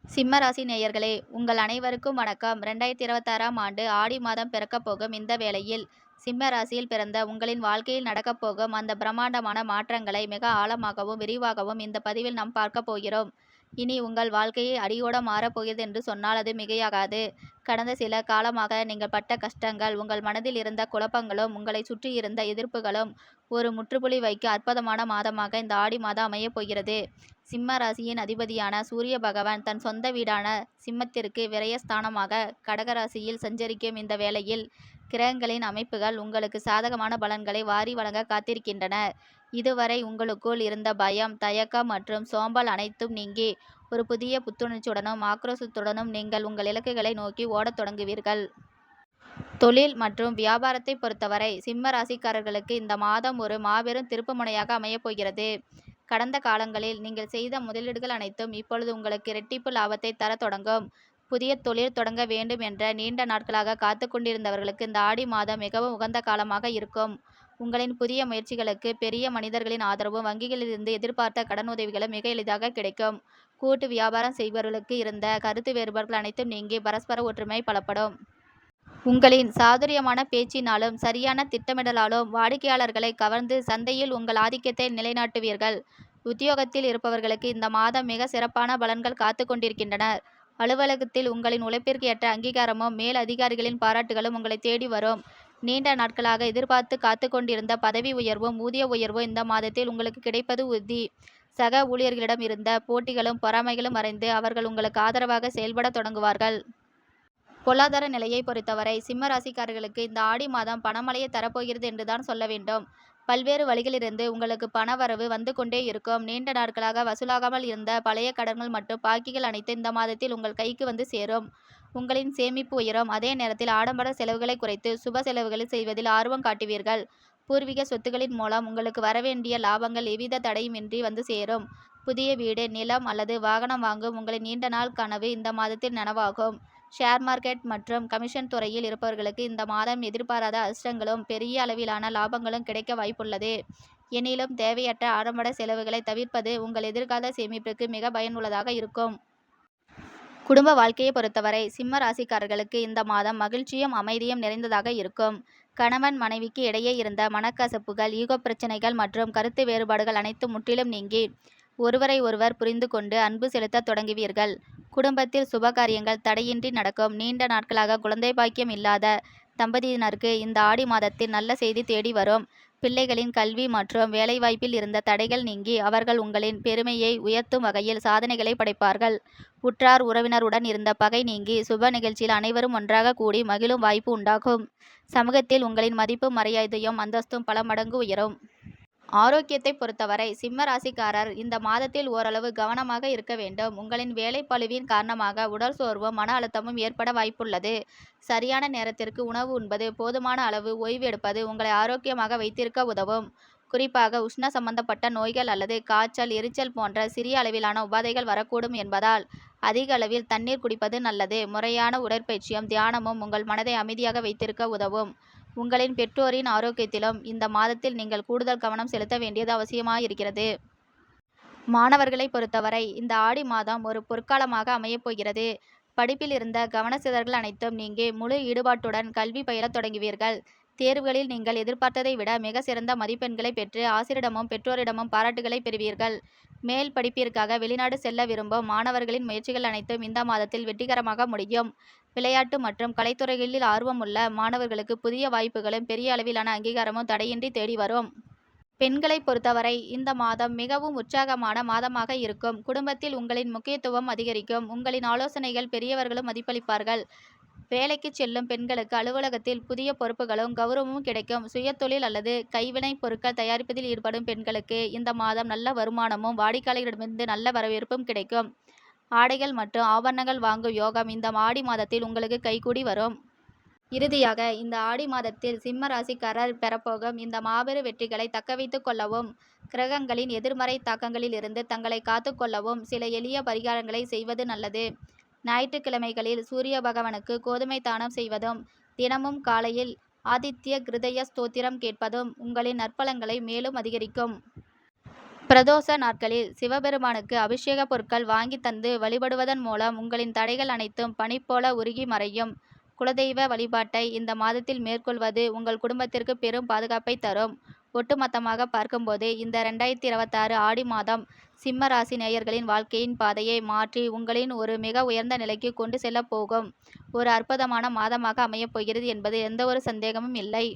சிம்ம ராசி நேயர்களே, உங்கள் அனைவருக்கும் வணக்கம். 2026ஆம் ஆண்டு ஆடி மாதம் பிறக்கப் போகும் இந்த வேளையில், சிம்ம ராசியில் பிறந்த உங்களின் வாழ்க்கையில் நடக்கப் போகும் அந்த பிரம்மாண்டமான மாற்றங்களை மிக ஆழமாகவும், விரிவாகவும் இந்த பதிவில் நாம் பார்க்கப் போகிறோம். இனி உங்கள் வாழ்க்கையை அடியோட மாறப்போகிறது என்று சொன்னால் அது மிகையாகாது. கடந்த சில காலமாக நீங்கள் பட்ட கஷ்டங்கள், உங்கள் மனதில் இருந்த குழப்பங்களும், உங்களை சுற்றியிருந்த எதிர்ப்புகளும் ஒரு முற்றுப்புள்ளி வைக்க அற்புதமான மாதமாக இந்த ஆடி மாதம் அமையப் போகிறது. சிம்ம ராசியின் அதிபதியான சூரிய பகவான் தன் சொந்த வீடான சிம்மத்திற்கு விரயஸ்தானமாக கடகராசியில் சஞ்சரிக்கும் இந்த வேளையில் கிரகங்களின் அமைப்புகள் உங்களுக்கு சாதகமான பலன்களை வாரி வழங்க காத்திருக்கின்றன. இதுவரை உங்களுக்குள் இருந்த பயம், தயக்கம் மற்றும் சோம்பல் அனைத்தும் நீங்கி ஒரு புதிய புத்துணர்ச்சியுடனும் ஆக்ரோஷத்துடனும் நீங்கள் உங்கள் இலக்குகளை நோக்கி ஓடத் தொடங்குவீர்கள். தொழில் மற்றும் வியாபாரத்தை பொறுத்தவரை சிம்ம ராசிக்காரர்களுக்கு இந்த மாதம் ஒரு மாபெரும் திருப்புமுனையாக அமையப் போகிறது. கடந்த காலங்களில் நீங்கள் செய்த முதலீடுகள் அனைத்தும் இப்பொழுது உங்களுக்கு இரட்டிப்பு லாபத்தை தர தொடங்கும். புதிய தொழில் தொடங்க வேண்டும் என்ற நீண்ட நாட்களாக காத்து கொண்டிருந்தவர்களுக்கு இந்த ஆடி மாதம் மிகவும் உகந்த காலமாக இருக்கும். உங்களின் புதிய முயற்சிகளுக்கு பெரிய மனிதர்களின் ஆதரவும், வங்கிகளிலிருந்து எதிர்பார்த்த கடனுதவிகளும் மிக எளிதாக கிடைக்கும். கூட்டு வியாபாரம் செய்பவர்களுக்கு இருந்த கருத்து வேறுபாடுகள் அனைத்தும் நீங்கி பரஸ்பர ஒற்றுமை பலப்படும். உங்களின் சாதுரியமான பேச்சினாலும் சரியான திட்டமிடலாலும் வாடிக்கையாளர்களை கவர்ந்து சந்தையில் உங்கள் ஆதிக்கத்தை நிலைநாட்டுவீர்கள். உத்தியோகத்தில் இருப்பவர்களுக்கு இந்த மாதம் மிக சிறப்பான பலன்கள் காத்து கொண்டிருக்கின்றன. அலுவலகத்தில் உங்களின் உழைப்பிற்கு ஏற்ற அங்கீகாரமும் மேல் அதிகாரிகளின் பாராட்டுகளும் உங்களை தேடி வரும். நீண்ட நாட்களாக எதிர்பார்த்து காத்து கொண்டிருந்த பதவி உயர்வும் ஊதிய உயர்வும் இந்த மாதத்தில் உங்களுக்கு கிடைப்பது உறுதி. சக ஊழியர்களிடம் இருந்த போட்டிகளும் பொறாமைகளும் மறைந்து அவர்கள் உங்களுக்கு ஆதரவாக செயல்பட தொடங்குவார்கள். பொருளாதார நிலையை பொறுத்தவரை சிம்ம ராசிக்காரர்களுக்கு இந்த ஆடி மாதம் பணமழையை தரப்போகிறது என்றுதான் சொல்ல வேண்டும். பல்வேறு வழிகளிலிருந்து உங்களுக்கு பண வரவு வந்து கொண்டே இருக்கும். நீண்ட நாட்களாக வசூலாகாமல் இருந்த பழைய கடன்கள் மற்றும் பாக்கிகள் அனைத்து இந்த மாதத்தில் உங்கள் கைக்கு வந்து சேரும். உங்களின் சேமிப்பு உயரும். அதே நேரத்தில் ஆடம்பர செலவுகளை குறைத்து சுப செலவுகளை செய்வதில் ஆர்வம் காட்டுவீர்கள். பூர்வீக சொத்துக்களின் மூலம் உங்களுக்கு வரவேண்டிய லாபங்கள் எவ்வித தடையுமின்றி வந்து சேரும். புதிய வீடு, நிலம் அல்லது வாகனம் வாங்கும் உங்களின் நீண்ட நாள் கனவு இந்த மாதத்தில் நனவாகும். ஷேர் மார்க்கெட் மற்றும் கமிஷன் துறையில் இருப்பவர்களுக்கு இந்த மாதம் எதிர்பாராத அதிர்ஷ்டங்களும் பெரிய அளவிலான லாபங்களும் கிடைக்க வாய்ப்புள்ளது. எனினும் தேவையற்ற ஆடம்பர செலவுகளை தவிர்ப்பது உங்கள் எதிர்கால சேமிப்புக்கு மிக பயனுள்ளதாக இருக்கும். குடும்ப வாழ்க்கையை பொறுத்தவரை சிம்ம ராசிக்காரர்களுக்கு இந்த மாதம் மகிழ்ச்சியும் அமைதியும் நிறைந்ததாக இருக்கும். கணவன் மனைவிக்கு இடையே இருந்த மனக்கசப்புகள், ஈகோ பிரச்சனைகள் மற்றும் கருத்து வேறுபாடுகள் அனைத்தும் முற்றிலும் நீங்கி ஒருவரை ஒருவர் புரிந்து கொண்டு அன்பு செலுத்த தொடங்குவீர்கள். குடும்பத்தில் சுபகாரியங்கள் தடையின்றி நடக்கும். நீண்ட நாட்களாக குழந்தை பாக்கியம் இல்லாத தம்பதியினருக்கு இந்த ஆடி மாதத்தில் நல்ல செய்தி தேடி வரும். பிள்ளைகளின் கல்வி மற்றும் வேலைவாய்ப்பில் இருந்த தடைகள் நீங்கி அவர்கள் உங்களின் பெருமையை உயர்த்தும் வகையில் சாதனைகளை படைப்பார்கள். உற்றார் உறவினருடன் இருந்த பகை நீங்கி சுப நிகழ்ச்சியில் அனைவரும் ஒன்றாக கூடி மகிழும் வாய்ப்பு உண்டாகும். சமூகத்தில் உங்களின் மதிப்பும் மரியாதையும் அந்தஸ்தும் பல மடங்கு உயரும். ஆரோக்கியத்தை பொறுத்தவரை சிம்ம ராசிக்காரர் இந்த மாதத்தில் ஓரளவு கவனமாக இருக்க வேண்டும். உங்களின் வேலைப்பளுவின் காரணமாக உடல் சோர்வும் மன அழுத்தமும் ஏற்பட வாய்ப்புள்ளது. சரியான நேரத்திற்கு உணவு உண்பது, போதுமான அளவு ஓய்வு எடுப்பது உங்களை ஆரோக்கியமாக வைத்திருக்க உதவும். குறிப்பாக உஷ்ண சம்பந்தப்பட்ட நோய்கள் அல்லது காய்ச்சல், எரிச்சல் போன்ற சிறிய அளவிலான உபாதைகள் வரக்கூடும் என்பதால் அதிக அளவில் தண்ணீர் குடிப்பது நல்லது. முறையான உடற்பயிற்சியும் தியானமும் உங்கள் மனதை அமைதியாக வைத்திருக்க உதவும். உங்களின் பெற்றோரின் ஆரோக்கியத்திலும் இந்த மாதத்தில் நீங்கள் கூடுதல் கவனம் செலுத்த வேண்டியது அவசியமாயிருக்கிறது. மாணவர்களை பொறுத்தவரை இந்த ஆடி மாதம் ஒரு பொற்காலமாக அமையப் போகிறது. படிப்பில் இருந்த கவனச்சிதறல்கள் அனைத்தும் நீங்கி முழு ஈடுபாட்டுடன் கல்வி பயிலத் தொடங்குவீர்கள். தேர்வுகளில் நீங்கள் எதிர்பார்த்ததை விட மிக சிறந்த மதிப்பெண்களை பெற்று ஆசிரியரிடமும் பெற்றோரிடமும் பாராட்டுகளை பெறுவீர்கள். மேல் படிப்பிற்காக வெளிநாடு செல்ல விரும்பும் மாணவர்களின் முயற்சிகள் அனைத்தும் இந்த மாதத்தில் வெற்றிகரமாக முடியும். விளையாட்டு மற்றும் கலைத்துறைகளில் ஆர்வமுள்ள மாணவர்களுக்கு புதிய வாய்ப்புகளும் பெரிய அளவிலான அங்கீகாரமும் தடையின்றி தேடி வரும். பெண்களை பொறுத்தவரை இந்த மாதம் மிகவும் உற்சாகமான மாதமாக இருக்கும். குடும்பத்தில் உங்களின் முக்கியத்துவம் அதிகரிக்கும். உங்களின் ஆலோசனைகள் பெரியவர்களும் மதிப்பளிப்பார்கள். வேலைக்கு செல்லும் பெண்களுக்கு அலுவலகத்தில் புதிய பொறுப்புகளும் கௌரவமும் கிடைக்கும். சுயதொழில் அல்லது கைவினைப் பொருட்கள் தயாரிப்பதில் ஈடுபடும் பெண்களுக்கு இந்த மாதம் நல்ல வருமானமும் வாடிக்கையாளர்களிடமிருந்து நல்ல வரவேற்பும் கிடைக்கும். ஆடைகள் மற்றும் ஆபரணங்கள் வாங்கும் யோகம் இந்த ஆடி மாதத்தில் உங்களுக்கு கைகூடி வரும். இறுதியாக இந்த ஆடி மாதத்தில் சிம்ம ராசிக்காரர் பெறப்போகும் இந்த மாபெரும் வெற்றிகளை தக்கவைத்துக் கொள்ளவும், கிரகங்களின் எதிர்மறை தாக்கங்களில் இருந்து தங்களை காத்துக்கொள்ளவும் சில எளிய பரிகாரங்களை செய்வது நல்லது. ஞாயிற்றுக்கிழமைகளில் சூரிய பகவானுக்கு கோதுமை தானம் செய்வதும், தினமும் காலையில் ஆதித்ய கிருதய ஸ்தோத்திரம் கேட்பதும் உங்களின் நற்பலன்களை மேலும் அதிகரிக்கும். பிரதோஷ நாட்களில் சிவபெருமானுக்கு அபிஷேக பொருட்கள் வாங்கி தந்து வழிபடுவதன் மூலம் உங்களின் தடைகள் அனைத்தும் பனி போல உருகி மறையும். குலதெய்வ வழிபாட்டை இந்த மாதத்தில் மேற்கொள்வது உங்கள் குடும்பத்திற்கு பெரும் பாதுகாப்பை தரும். ஒட்டுமொத்தமாக பார்க்கும்போது இந்த 2026 ஆடி மாதம் சிம்ம ராசி நேயர்களின் வாழ்க்கையின் பாதையை மாற்றி உங்களின் ஒரு மிக உயர்ந்த நிலைக்கு கொண்டு செல்லப் போகும் ஒரு அற்புதமான மாதமாக அமையப் போகிறது என்பது எந்த ஒரு சந்தேகமும் இல்லை.